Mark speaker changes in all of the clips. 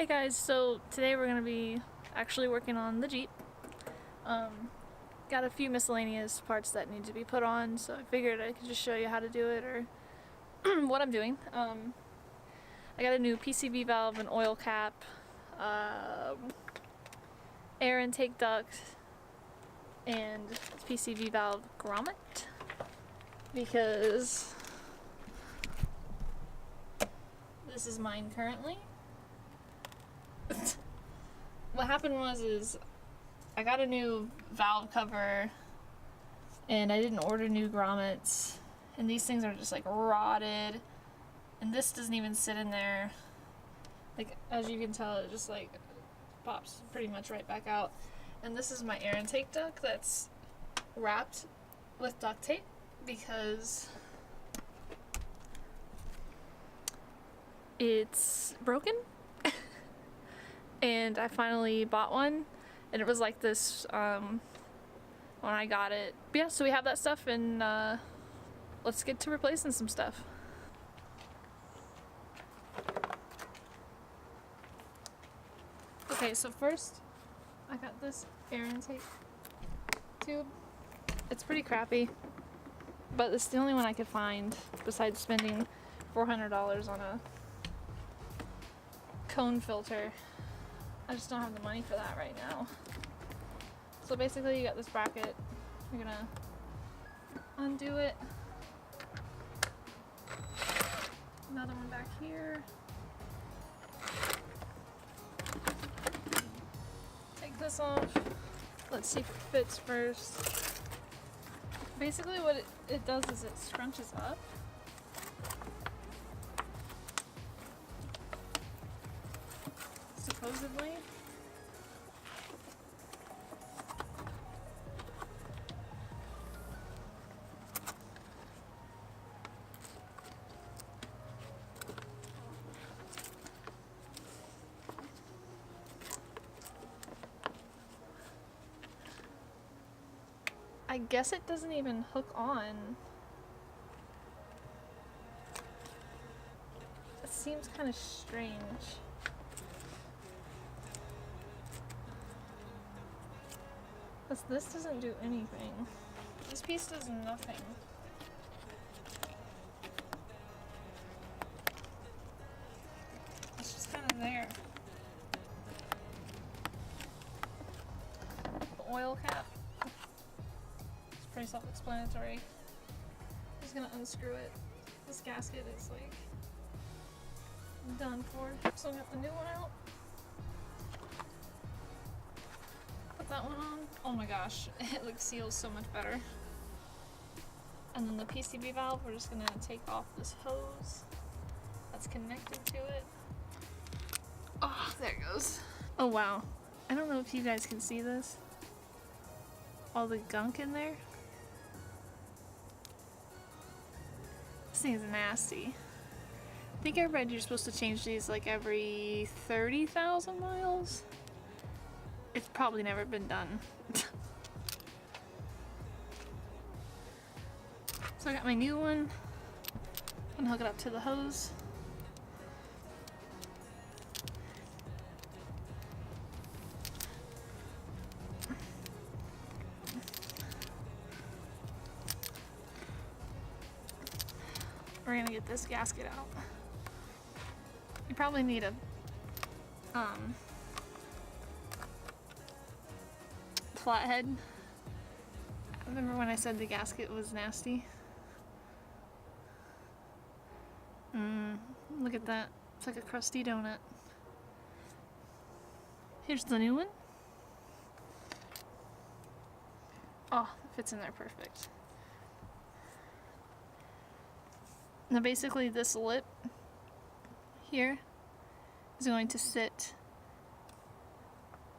Speaker 1: Hey guys, so today we're going to be actually working on the Jeep. Got a few miscellaneous parts that need to be put on, so I figured I could just show you how to do it or what I'm doing. I got a new PCV valve, an oil cap, air intake duct, and PCV valve grommet because this is mine currently. What happened was I got a new valve cover and I didn't order new grommets, and these things are just like rotted, and this doesn't even sit in there. Like, as you can tell, it just like pops pretty much right back out. And this is my air intake duct that's wrapped with duct tape because it's broken. And I finally bought one, and it was like this when I got it. But yeah, so we have that stuff, and let's get to replacing some stuff. Okay, so first I got this air intake tube. It's pretty crappy, but it's the only one I could find besides spending $400 on a cone filter. I just don't have the money for that right now. So basically you got this bracket, you're gonna undo it. Another one back here. Take this off. Let's see if it fits first. Basically what it does is it scrunches up. Supposedly. I guess it doesn't even hook on. It seems kind of strange. This doesn't do anything. This piece does nothing. It's just kind of there. The oil cap. It's pretty self-explanatory. I'm just gonna unscrew it. This gasket is like done for. So I got the new one out. Put that one on. Oh my gosh, it like seals so much better. And then the PCV valve, we're just gonna take off this hose that's connected to it. Oh, there it goes. Oh wow. I don't know if you guys can see this. All the gunk in there. This thing is nasty. I think I read you're supposed to change these like every 30,000 miles. It's probably never been done. So I got my new one. I'm gonna hook it up to the hose. We're gonna get this gasket out. You probably need a flathead. I remember when I said the gasket was nasty. Look at that. It's like a crusty donut. Here's the new one. Oh, it fits in there perfect. Now basically this lip here is going to sit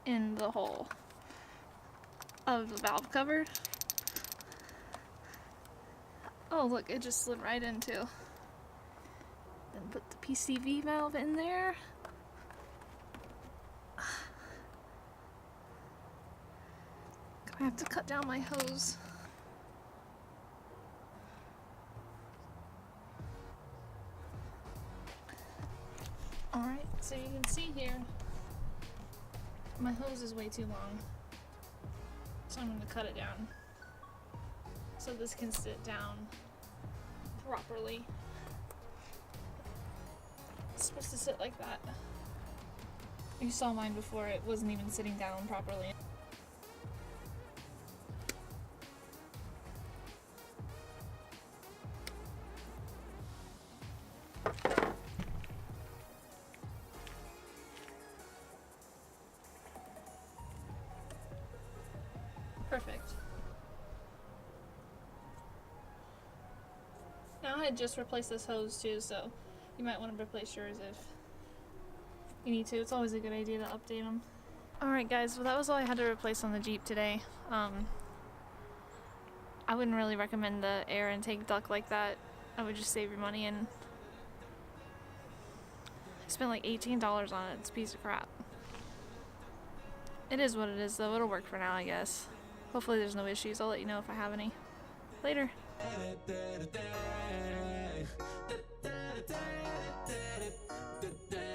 Speaker 1: in the hole of the valve cover. Oh look, it just slid right into. Then put the PCV valve in there. Gonna have to cut down my hose. Alright, so you can see here, my hose is way too long. So I'm going to cut it down so this can sit down properly. It's supposed to sit like that. You saw mine before, it wasn't even sitting down properly. Perfect. Now I had just replaced this hose too, so you might want to replace yours if you need to. It's always a good idea to update them. Alright guys, well that was all I had to replace on the Jeep today. I wouldn't really recommend the air intake duct like that. I would just save your money, and I spent like $18 on it. It's a piece of crap. It is what it is though. It'll work for now, I guess. Hopefully there's no issues. I'll let you know if I have any. Later.
Speaker 2: Da da da da da da da da da da da.